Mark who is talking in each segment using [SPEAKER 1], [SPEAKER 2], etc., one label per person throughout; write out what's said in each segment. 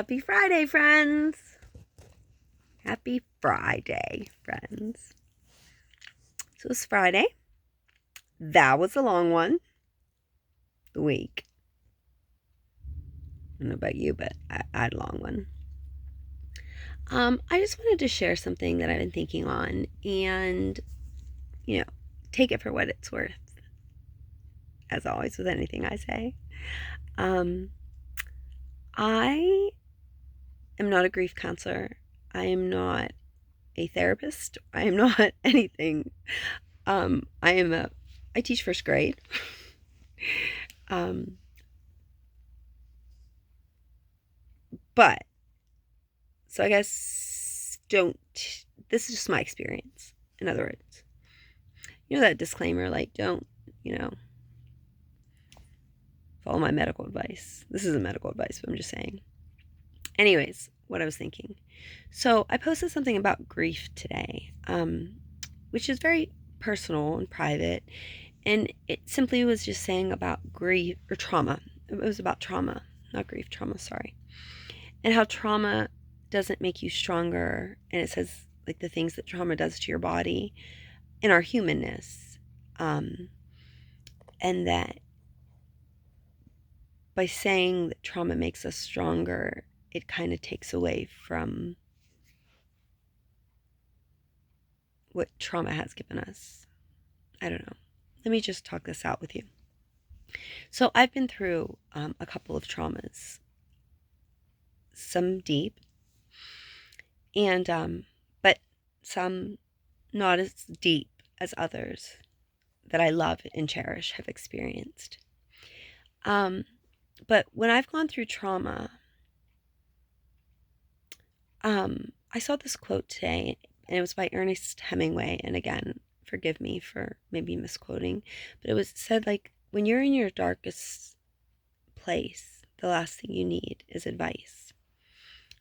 [SPEAKER 1] Happy Friday, friends. Happy Friday, friends. So it's Friday. That was a long one. The week. I don't know about you, but I had a long one. I just wanted to share something that I've been thinking on and, take it for what it's worth, as always with anything I say. I am not a grief counselor. I am not a therapist. I am not anything. I teach first grade. um, but, so I guess this is just my experience. In other words, that disclaimer, like, don't, follow my medical advice. This isn't medical advice, but I'm just saying. Anyways, what I was thinking. So I posted something about grief today, which is very personal and private. And it simply was just saying about grief or trauma. It was about trauma, not grief, trauma, sorry. And how trauma doesn't make you stronger. And it says, like, the things that trauma does to your body and our humanness. And that by saying that trauma makes us stronger, it kind of takes away from what trauma has given us. I don't know. Let me just talk this out with you. So I've been through a couple of traumas, some deep, and but some not as deep as others that I love and cherish have experienced. But when I've gone through trauma, I saw this quote today, and it was by Ernest Hemingway. And again, forgive me for maybe misquoting, but it said, like, when you're in your darkest place, the last thing you need is advice.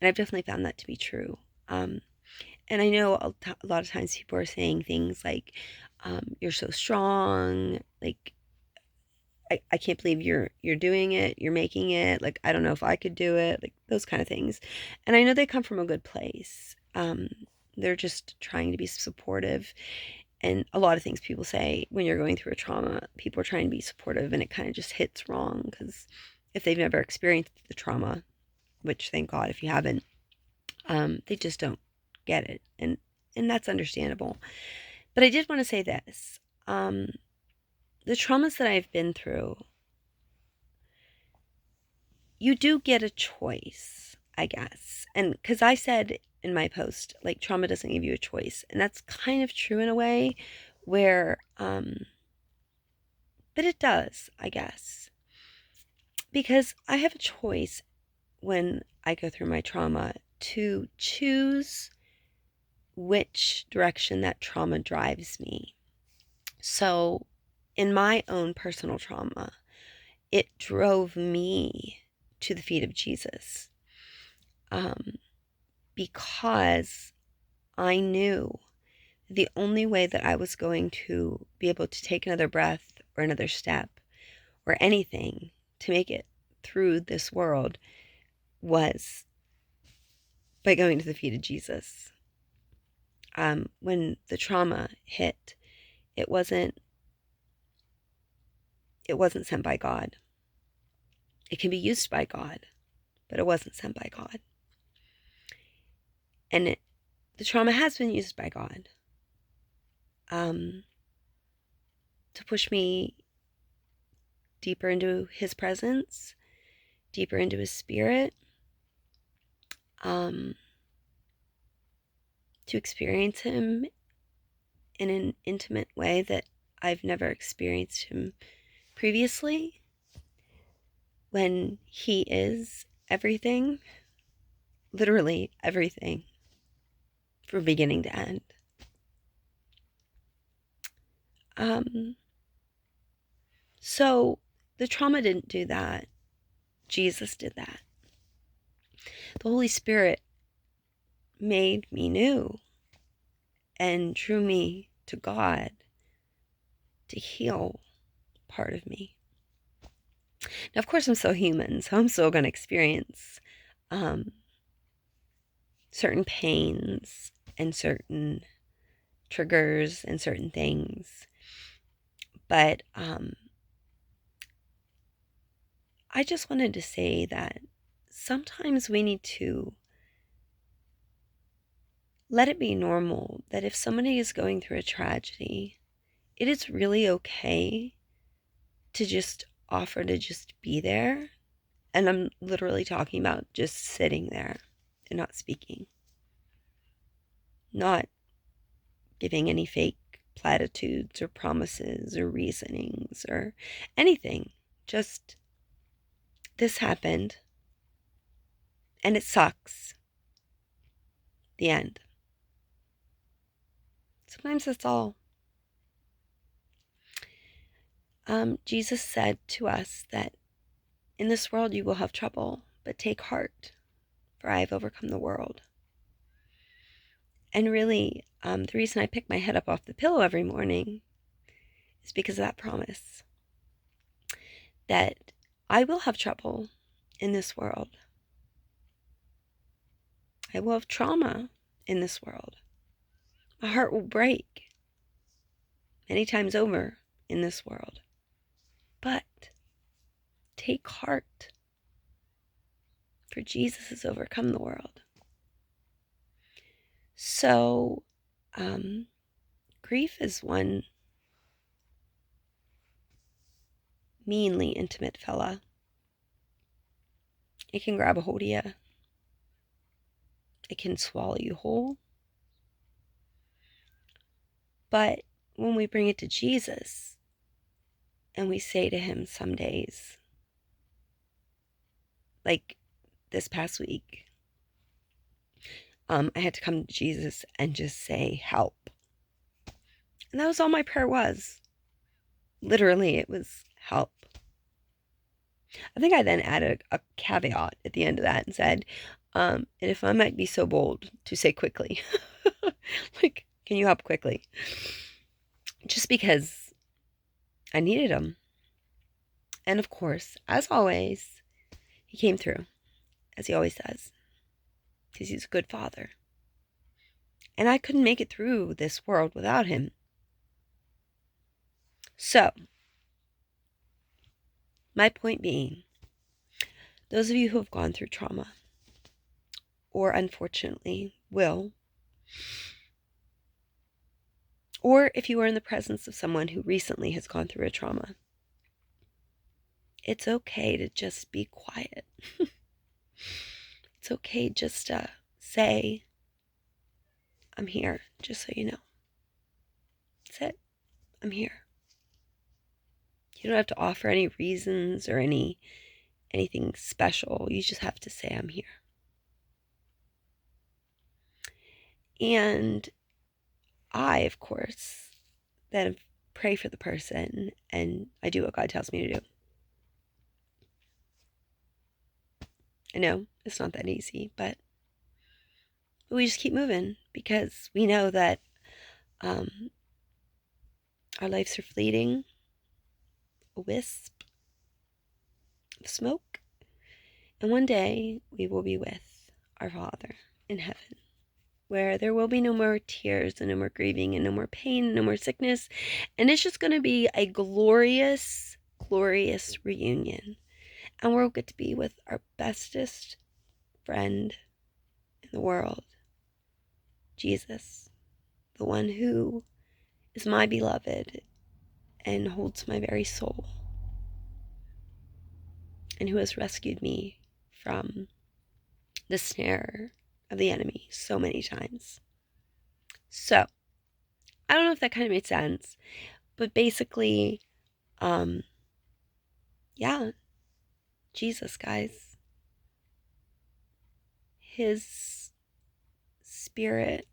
[SPEAKER 1] And I've definitely found that to be true. And I know a lot of times people are saying things like, you're so strong, like, I can't believe you're doing it, you're making it, like, I don't know if I could do it, like, those kind of things. And I know they come from a good place. They're just trying to be supportive. And a lot of things people say when you're going through a trauma, people are trying to be supportive, and it kind of just hits wrong, because if they've never experienced the trauma, which thank God if you haven't, they just don't get it. And that's understandable. But I did want to say this. The traumas that I've been through, you do get a choice, I guess. And because I said in my post, like, trauma doesn't give you a choice. And that's kind of true in a way where, but it does, I guess. Because I have a choice when I go through my trauma to choose which direction that trauma drives me. So in my own personal trauma, it drove me to the feet of Jesus, because I knew the only way that I was going to be able to take another breath or another step or anything to make it through this world was by going to the feet of Jesus. When the trauma hit, it wasn't sent by God. It can be used by God, but it wasn't sent by God. And the trauma has been used by God, to push me deeper into His presence, deeper into His Spirit, to experience Him in an intimate way that I've never experienced Him previously, when He is everything, literally everything, from beginning to end. So the trauma didn't do that. Jesus did that. The Holy Spirit made me new and drew me to God to heal part of me. Now, of course, I'm still human, so I'm still going to experience certain pains and certain triggers and certain things. But I just wanted to say that sometimes we need to let it be normal that if somebody is going through a tragedy, it is really okay to just offer to just be there. And I'm literally talking about just sitting there and not speaking, not giving any fake platitudes or promises or reasonings or anything. Just, this happened and it sucks. The end. Sometimes that's all. Jesus said to us that in this world you will have trouble, but take heart, for I have overcome the world. And really, the reason I pick my head up off the pillow every morning is because of that promise that I will have trouble in this world. I will have trauma in this world. My heart will break many times over in this world. But take heart, for Jesus has overcome the world. So, grief is one meanly intimate fella. It can grab a hold of you. It can swallow you whole. But when we bring it to Jesus and we say to him some days, like this past week, I had to come to Jesus and just say, help. And that was all my prayer was. Literally, it was help. I think I then added a caveat at the end of that and said, and if I might be so bold to say quickly, like, can you help quickly? Just because I needed him. And of course, as always, he came through, as he always does, because he's a good father. And I couldn't make it through this world without him. So, my point being, those of you who have gone through trauma, or unfortunately will, or if you are in the presence of someone who recently has gone through a trauma, it's okay to just be quiet. It's okay just to say, I'm here, just so you know. That's it. I'm here. You don't have to offer any reasons or anything special. You just have to say, I'm here. And I, of course, then pray for the person and I do what God tells me to do. I know it's not that easy, but we just keep moving because we know that our lives are fleeting, a wisp of smoke, and one day we will be with our Father in heaven, where there will be no more tears and no more grieving and no more pain, no more sickness, and it's just going to be a glorious, glorious reunion, and we'll get to be with our bestest friend in the world, Jesus, the one who is my beloved and holds my very soul, and who has rescued me from the snare of the enemy so many times. So, I don't know if that kind of made sense, but basically, yeah, Jesus, guys. His spirit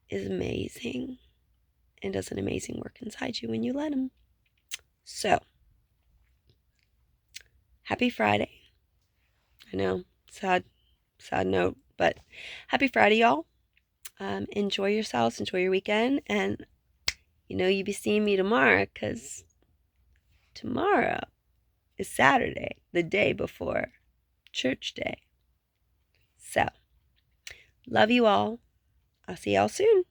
[SPEAKER 1] is amazing and does an amazing work inside you when you let him. So, happy Friday. I know, sad note, but happy Friday, y'all. Enjoy yourselves, enjoy your weekend, and you be seeing me tomorrow, because tomorrow is Saturday, the day before church day. So, love you all. I'll see y'all soon.